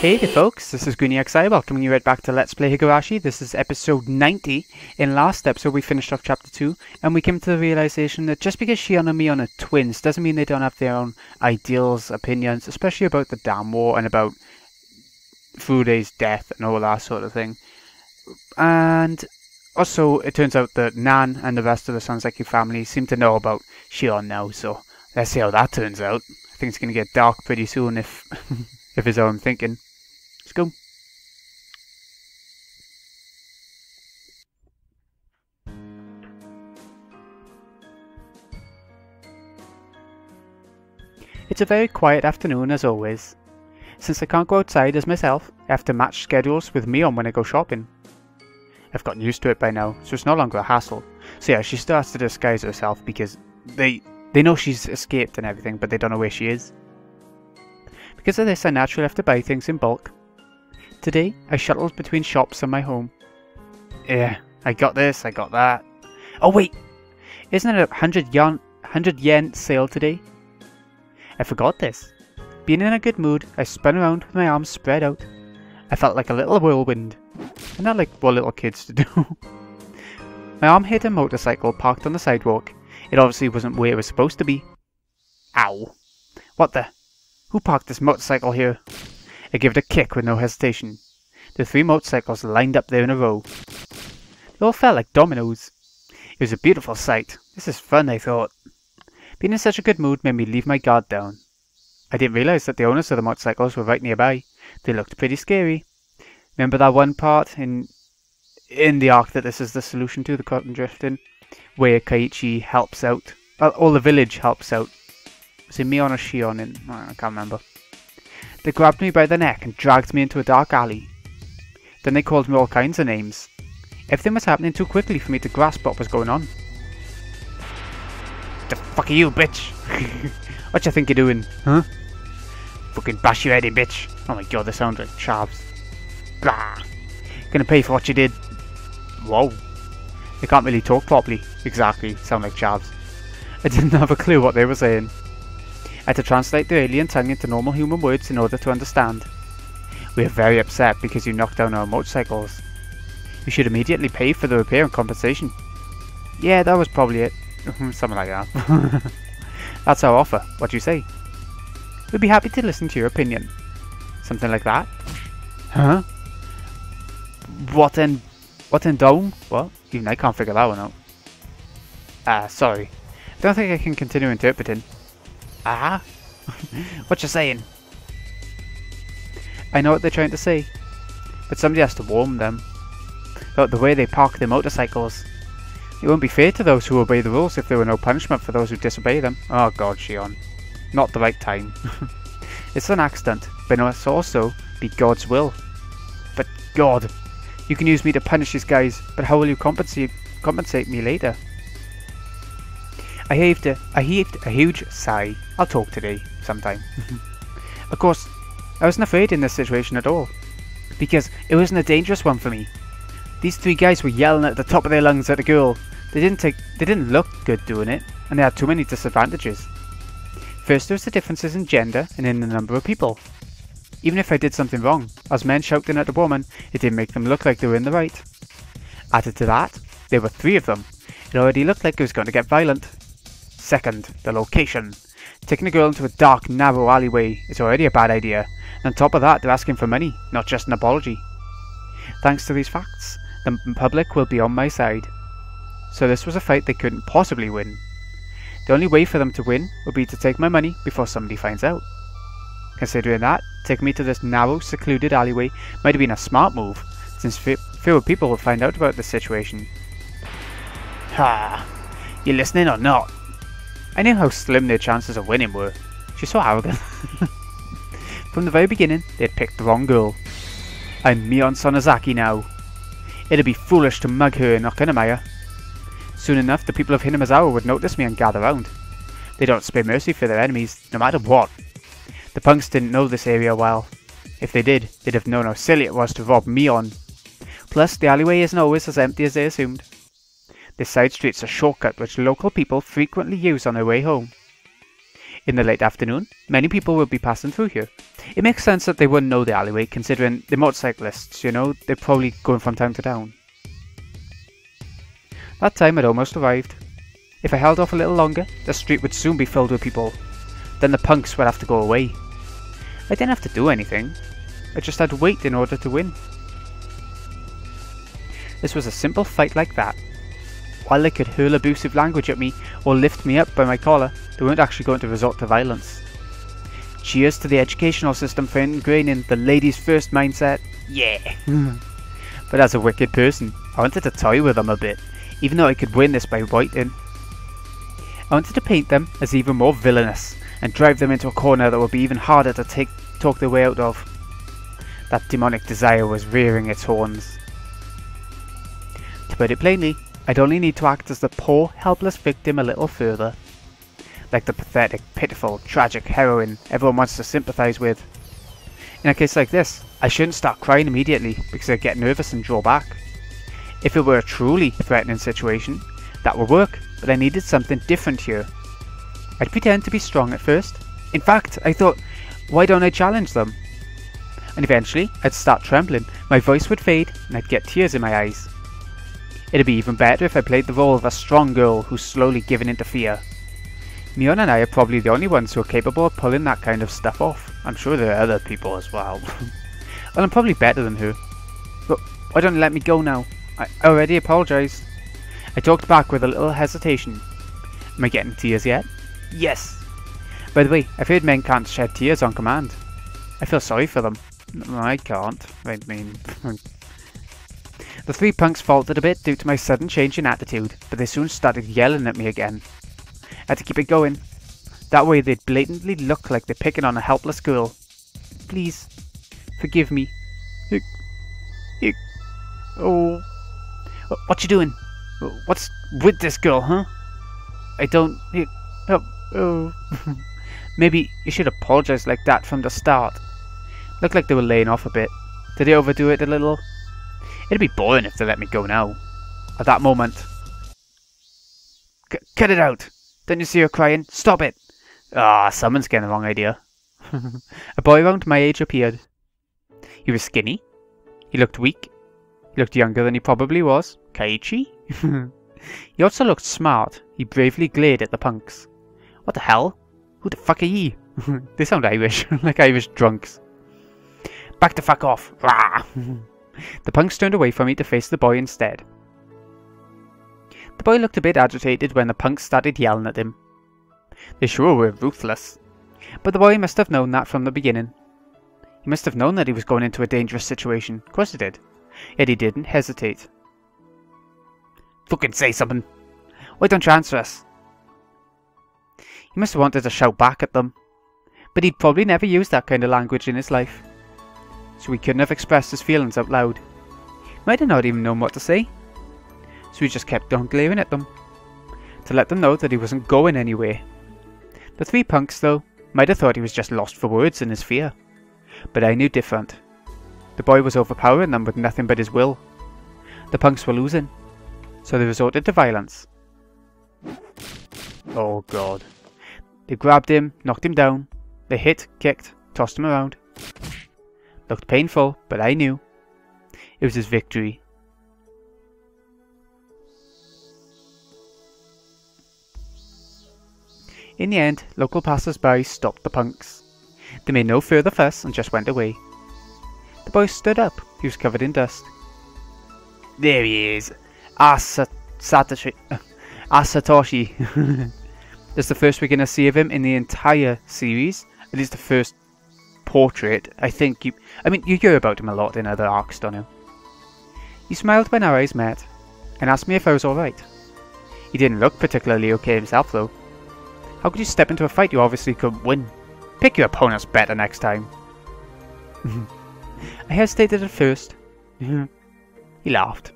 Hey there folks, this is GreenyXI welcoming you right back to Let's Play Higurashi. This is episode 90. In last episode we finished off chapter 2 and we came to the realization that just because Shion and Mion are twins doesn't mean they don't have their own ideals, opinions, especially about the Dam War and about Furude's death and all that sort of thing. And also it turns out that Nan and the rest of the Sanzeki family seem to know about Shion now, so let's see how that turns out. I think it's going to get dark pretty soon if if it's how I'm thinking. Let's go. It's a very quiet afternoon as always. Since I can't go outside as myself, I have to match schedules with Mion when I go shopping. I've gotten used to it by now, so it's no longer a hassle. So yeah, she still has to disguise herself because they know she's escaped and everything, but they don't know where she is. Because of this, I naturally have to buy things in bulk. Today, I shuttled between shops and my home. Yeah, I got this, I got that. Oh wait! Isn't it a 100 yen sale today? I forgot this. Being in a good mood, I spun around with my arms spread out. I felt like a little whirlwind. And not like what little kids to do. My arm hit a motorcycle parked on the sidewalk. It obviously wasn't where it was supposed to be. Ow. What the? Who parked this motorcycle here? I gave it a kick with no hesitation. The 3 motorcycles lined up there in a row. They all felt like dominoes. It was a beautiful sight. This is fun, I thought. Being in such a good mood made me leave my guard down. I didn't realise that the owners of the motorcycles were right nearby. They looked pretty scary. Remember that one part in the arc that this is the solution to the cotton drifting? Where Kaiichi helps out. Well, all the village helps out. Was it Mion or Shion? I can't remember. They grabbed me by the neck and dragged me into a dark alley. Then they called me all kinds of names. Everything was happening too quickly for me to grasp what was going on. The fuck are you, bitch? What you think you're doing, huh? Fucking bash your head in, bitch. Oh my god, they sound like chavs. Blah. Gonna pay for what you did. Whoa. They can't really talk properly. Exactly, sound like chavs. I didn't have a clue what they were saying. I had to translate the alien tongue into normal human words in order to understand. We are very upset because you knocked down our motorcycles. You should immediately pay for the repair and compensation. Yeah, that was probably it. Something like that. That's our offer. What do you say? We'd be happy to listen to your opinion. Something like that? Huh? What in dome? What? Even I can't figure that one out. Sorry. I don't think I can continue interpreting. Ah? What you saying? I know what they're trying to say, but somebody has to warn them about the way they park their motorcycles. It won't be fair to those who obey the rules if there were no punishment for those who disobey them. Oh god, Shion. Not the right time. It's an accident, but it must also be God's will. But God, you can use me to punish these guys, but how will you compensate me later? I heaved a huge sigh. I'll talk today, sometime. Of course, I wasn't afraid in this situation at all, because it wasn't a dangerous one for me. These 3 guys were yelling at the top of their lungs at a girl. They didn't look good doing it, and they had too many disadvantages. First, there was the differences in gender and in the number of people. Even if I did something wrong, as men shouting at a woman, it didn't make them look like they were in the right. Added to that, there were 3 of them. It already looked like it was going to get violent. Second, the location. Taking a girl into a dark, narrow alleyway is already a bad idea, and on top of that they're asking for money, not just an apology. Thanks to these facts, the public will be on my side. So this was a fight they couldn't possibly win. The only way for them to win would be to take my money before somebody finds out. Considering that, taking me to this narrow, secluded alleyway might have been a smart move, since fewer people would find out about the situation. Ha! You listening or not? I knew how slim their chances of winning were. She's so arrogant. From the very beginning, they'd picked the wrong girl. I'm Mion Sonozaki now. It'd be foolish to mug her in Okinamaya. Soon enough, the people of Hinamizawa would notice me and gather round. They don't spare mercy for their enemies, no matter what. The punks didn't know this area well. If they did, they'd have known how silly it was to rob Mion. Plus, the alleyway isn't always as empty as they assumed. This side street's a shortcut which local people frequently use on their way home. In the late afternoon, many people will be passing through here. It makes sense that they wouldn't know the alleyway, considering they're motorcyclists, you know, they're probably going from town to town. That time had almost arrived. If I held off a little longer, the street would soon be filled with people. Then the punks would have to go away. I didn't have to do anything. I just had to wait in order to win. This was a simple fight like that. While they could hurl abusive language at me or lift me up by my collar, they weren't actually going to resort to violence. Cheers to the educational system for ingraining the ladies first mindset. Yeah! But as a wicked person, I wanted to toy with them a bit, even though I could win this by biting. I wanted to paint them as even more villainous and drive them into a corner that would be even harder to talk their way out of. That demonic desire was rearing its horns. To put it plainly, I'd only need to act as the poor, helpless victim a little further. Like the pathetic, pitiful, tragic heroine everyone wants to sympathise with. In a case like this, I shouldn't start crying immediately because I'd get nervous and draw back. If it were a truly threatening situation, that would work, but I needed something different here. I'd pretend to be strong at first. In fact, I thought, why don't I challenge them? And eventually, I'd start trembling, my voice would fade, and I'd get tears in my eyes. It'd be even better if I played the role of a strong girl who's slowly giving in to fear. Mion and I are probably the only ones who are capable of pulling that kind of stuff off. I'm sure there are other people as well. Well, I'm probably better than her. But why don't you let me go now? I already apologised. I talked back with a little hesitation. Am I getting tears yet? Yes! By the way, I've heard men can't shed tears on command. I feel sorry for them. I can't. I mean... The three punks faltered a bit due to my sudden change in attitude, but they soon started yelling at me again. I had to keep it going. That way they'd blatantly look like they're picking on a helpless girl. Please, forgive me. Oh. What you doing? What's with this girl, huh? I don't... Oh. Maybe you should apologise like that from the start. Looked like they were laying off a bit. Did they overdo it a little? It'd be boring if they let me go now. At that moment... Cut it out! Don't you see her crying? Stop it! Ah, someone's getting the wrong idea. A boy around my age appeared. He was skinny. He looked weak. He looked younger than he probably was. Kaiichi? He also looked smart. He bravely glared at the punks. What the hell? Who the fuck are ye? They sound Irish, like Irish drunks. Back the fuck off! Rah! The punks turned away from me to face the boy instead. The boy looked a bit agitated when the punks started yelling at him. They sure were ruthless. But the boy must have known that from the beginning. He must have known that he was going into a dangerous situation. Of course he did. Yet he didn't hesitate. Fucking say something! Why don't you answer us? He must have wanted to shout back at them. But he'd probably never used that kind of language in his life. So he couldn't have expressed his feelings out loud. He might have not even known what to say. So he just kept on glaring at them, to let them know that he wasn't going anywhere. The three punks, though, might have thought he was just lost for words in his fear. But I knew different. The boy was overpowering them with nothing but his will. The punks were losing, so they resorted to violence. Oh god. They grabbed him, knocked him down. They hit, kicked, tossed him around. Looked painful, but I knew. It was his victory. In the end, local passers-by stopped the punks. They made no further fuss and just went away. The boy stood up. He was covered in dust. There he is. Satoshi. That's the first we're going to see of him in the entire series. At least the first portrait. I mean, you hear about him a lot in other arcs, don't you? He smiled when our eyes met, and asked me if I was alright. He didn't look particularly okay himself, though. How could you step into a fight you obviously couldn't win? Pick your opponents better next time. I hesitated at first. He laughed,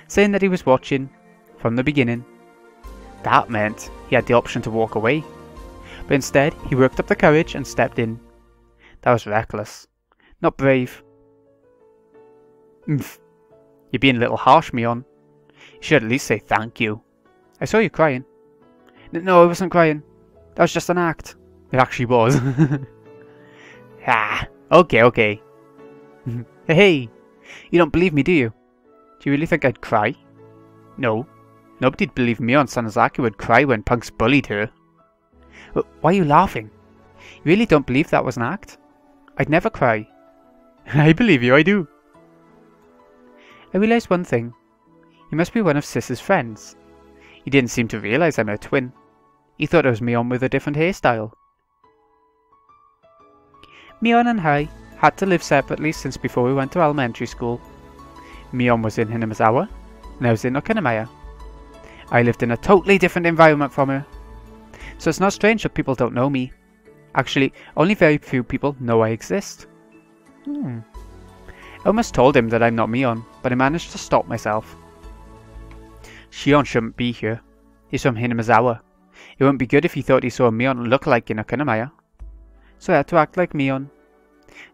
saying that he was watching from the beginning. That meant he had the option to walk away. But instead, he worked up the courage and stepped in. That was reckless. Not brave. You're being a little harsh, Mion. You should at least say thank you. I saw you crying. No, I wasn't crying. That was just an act. It actually was. Okay. Hey, you don't believe me, do you? Do you really think I'd cry? No. Nobody'd believe me on Sanazaki would cry when punks bullied her. But why are you laughing? You really don't believe that was an act? I'd never cry. I believe you, I do. I realised one thing. You must be one of Sis's friends. He didn't seem to realise I'm her twin. He thought it was Mion with a different hairstyle. Mion and I had to live separately since before we went to elementary school. Mion was in Hinamizawa, and I was in Okinamaya. I lived in a totally different environment from her. So it's not strange that people don't know me. Actually, only very few people know I exist. I almost told him that I'm not Mion, but I managed to stop myself. Shion shouldn't be here. He's from Hinamizawa. It wouldn't be good if he thought he saw a Mion look-alike in Okinamaya. So I had to act like Mion.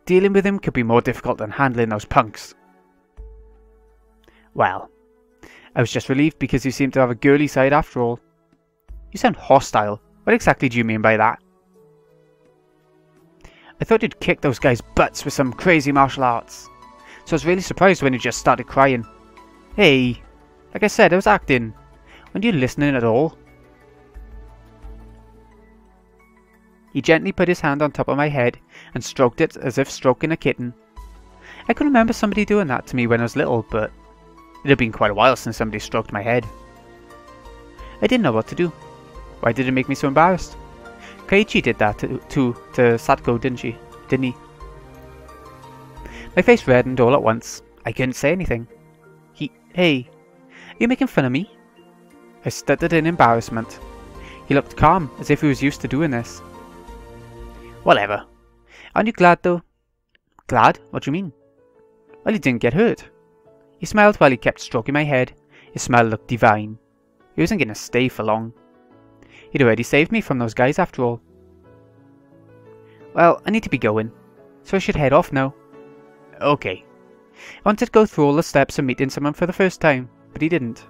Dealing with him could be more difficult than handling those punks. Well, I was just relieved because you seem to have a girly side after all. You sound hostile. What exactly do you mean by that? I thought you'd kick those guys' butts with some crazy martial arts. So I was really surprised when you just started crying. Hey, like I said, I was acting. Weren't you listening at all? He gently put his hand on top of my head and stroked it as if stroking a kitten. I can remember somebody doing that to me when I was little, but it had been quite a while since somebody stroked my head. I didn't know what to do. Why did it make me so embarrassed? Keiichi did that to Satoko, didn't he? My face reddened all at once. I couldn't say anything. Hey, are you making fun of me? I stuttered in embarrassment. He looked calm, as if he was used to doing this. Whatever. Aren't you glad though? Glad? What do you mean? Well, he didn't get hurt. He smiled while he kept stroking my head. His smile looked divine. He wasn't going to stay for long. He'd already saved me from those guys after all. Well, I need to be going, so I should head off now. Okay. I wanted to go through all the steps of meeting someone for the first time, but he didn't.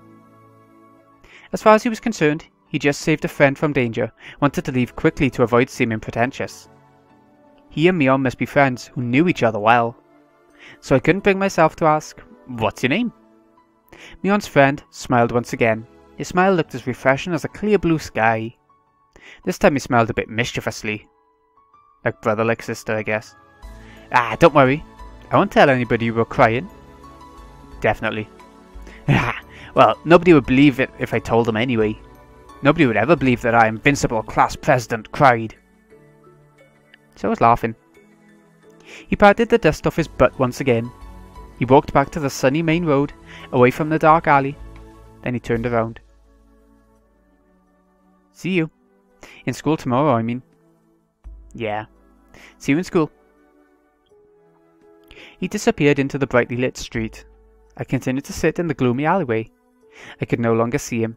As far as he was concerned, he just saved a friend from danger, wanted to leave quickly to avoid seeming pretentious. He and Mion must be friends who knew each other well. So I couldn't bring myself to ask, "What's your name?" Mion's friend smiled once again. His smile looked as refreshing as a clear blue sky. This time he smiled a bit mischievously. Like brother, like sister, I guess. Don't worry. I won't tell anybody you were crying. Definitely. Well, nobody would believe it if I told them anyway. Nobody would ever believe that our invincible class president cried. So I was laughing. He patted the dust off his butt once again. He walked back to the sunny main road, away from the dark alley. Then he turned around. See you. In school tomorrow, I mean. Yeah. See you in school. He disappeared into the brightly lit street. I continued to sit in the gloomy alleyway. I could no longer see him.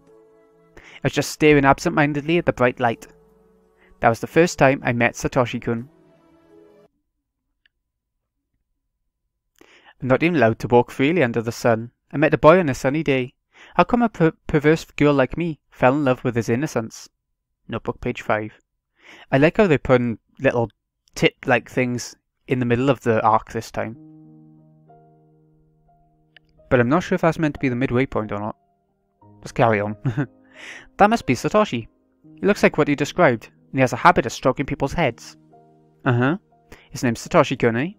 I was just staring absent-mindedly at the bright light. That was the first time I met Satoshi-kun. I'm not even allowed to walk freely under the sun. I met a boy on a sunny day. How come a perverse girl like me fell in love with his innocence? Notebook page 5. I like how they put in little tip-like things in the middle of the arc this time. But I'm not sure if that's meant to be the midway point or not. Let's carry on. That must be Satoshi. He looks like what you described, and he has a habit of stroking people's heads. His name's Satoshi-kun, eh?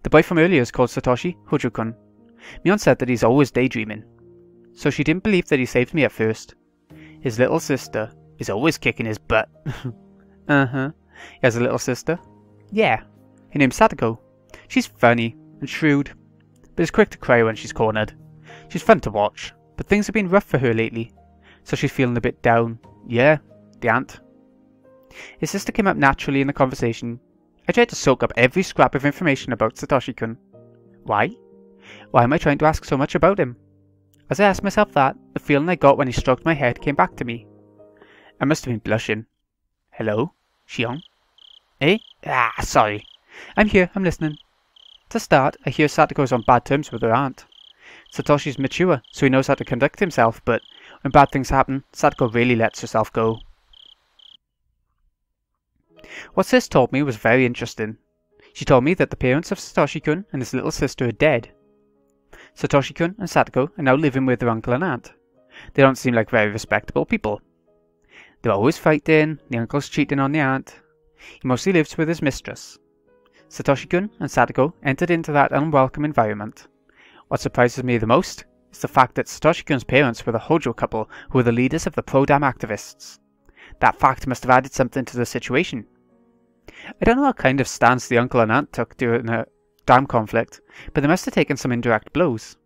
The boy from earlier is called Satoshi Hojo-kun. Mion said that he's always daydreaming. So she didn't believe that he saved me at first. His little sister is always kicking his butt. He has a little sister? Yeah. Her name's Satoko. She's funny and shrewd, but is quick to cry when she's cornered. She's fun to watch, but things have been rough for her lately, so she's feeling a bit down. Yeah, the aunt. His sister came up naturally in the conversation. I tried to soak up every scrap of information about Satoshi-kun. Why? Why am I trying to ask so much about him? As I asked myself that, the feeling I got when he stroked my head came back to me. I must have been blushing. Hello? Shion? Eh? Sorry. I'm here, I'm listening. To start, I hear Satoko's on bad terms with her aunt. Satoshi's mature, so he knows how to conduct himself, but when bad things happen, Satoko really lets herself go. What Sis told me was very interesting. She told me that the parents of Satoshi-kun and his little sister are dead. Satoshi-kun and Satoko are now living with their uncle and aunt. They don't seem like very respectable people. They're always fighting, the uncle's cheating on the aunt. He mostly lives with his mistress. Satoshi-kun and Satoko entered into that unwelcome environment. What surprises me the most is the fact that Satoshi-kun's parents were the Hojo couple who were the leaders of the pro-dam activists. That fact must have added something to the situation. I don't know what kind of stance the uncle and aunt took during the dam conflict, but they must have taken some indirect blows.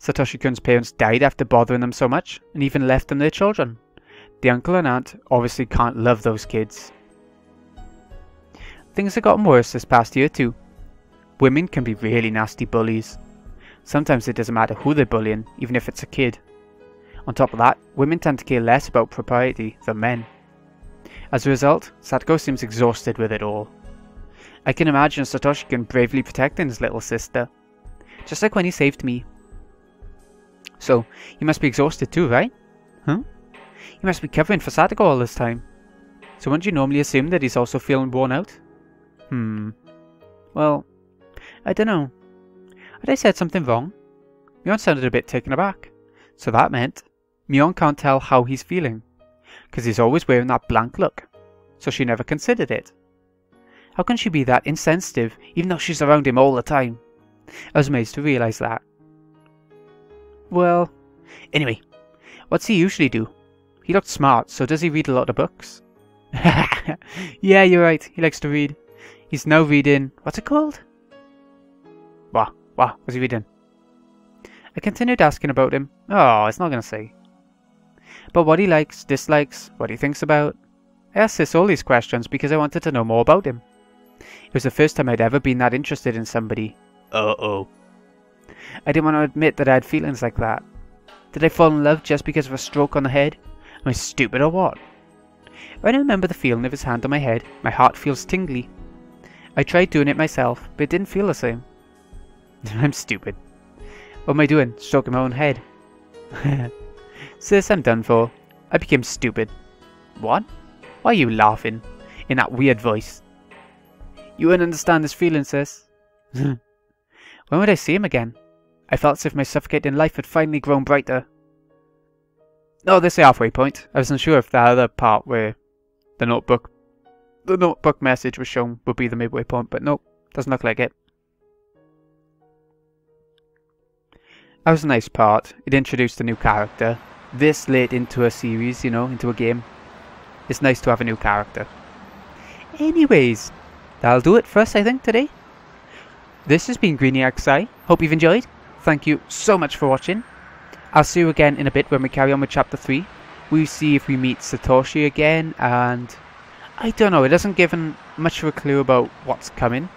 Satoshi-kun's parents died after bothering them so much, and even left them their children. The uncle and aunt obviously can't love those kids. Things have gotten worse this past year too. Women can be really nasty bullies. Sometimes it doesn't matter who they're bullying, even if it's a kid. On top of that, women tend to care less about propriety than men. As a result, Satoko seems exhausted with it all. I can imagine Satoshi-kun bravely protecting his little sister, just like when he saved me. So, he must be exhausted too, right? Huh? He must be covering for Satoko all this time. So wouldn't you normally assume that he's also feeling worn out? Well, I don't know. Had I said something wrong? Mion sounded a bit taken aback. So that meant Mion can't tell how he's feeling, because he's always wearing that blank look. So she never considered it. How can she be that insensitive, even though she's around him all the time? I was amazed to realise that. Well, anyway, what's he usually do? He looked smart, so does he read a lot of books? Yeah, you're right, he likes to read. He's now reading... what's it called? What's he reading? I continued asking about him. Oh, it's not going to say. But what he likes, dislikes, what he thinks about. I asked Sis all these questions because I wanted to know more about him. It was the first time I'd ever been that interested in somebody. Uh-oh. I didn't want to admit that I had feelings like that. Did I fall in love just because of a stroke on the head? Am I stupid or what? When I remember the feeling of his hand on my head, my heart feels tingly. I tried doing it myself, but it didn't feel the same. I'm stupid. What am I doing? Stroking my own head. Sis, I'm done for. I became stupid. What? Why are you laughing? In that weird voice. You wouldn't understand this feeling, Sis. When would I see him again? I felt as if my suffocating life had finally grown brighter. Oh, this is the halfway point. I wasn't sure if the other part where the notebook message was shown would be the midway point, but nope, doesn't look like it. That was a nice part. It introduced a new character. This late into a series, you know, into a game. It's nice to have a new character. Anyways, that'll do it for us, I think, today. This has been Greeny XI. Hope you've enjoyed. Thank you so much for watching. I'll see you again in a bit when we carry on with Chapter 3. We see if we meet Satoshi again, and... I don't know, it doesn't give much of a clue about what's coming.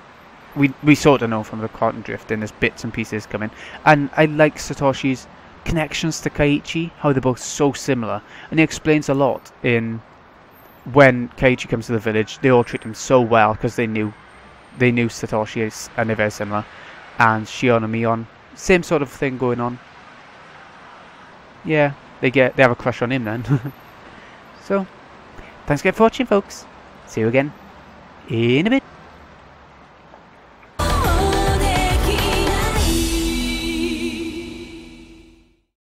We sort of know from the cotton drifting, there's bits and pieces coming. And I like Satoshi's connections to Keiichi, how they're both so similar. And he explains a lot in when Keiichi comes to the village. They all treat him so well because they knew Satoshi and they're very similar. And Shion and Mion, same sort of thing going on. Yeah, they have a crush on him then. So, thanks again for watching, folks. See you again in a bit.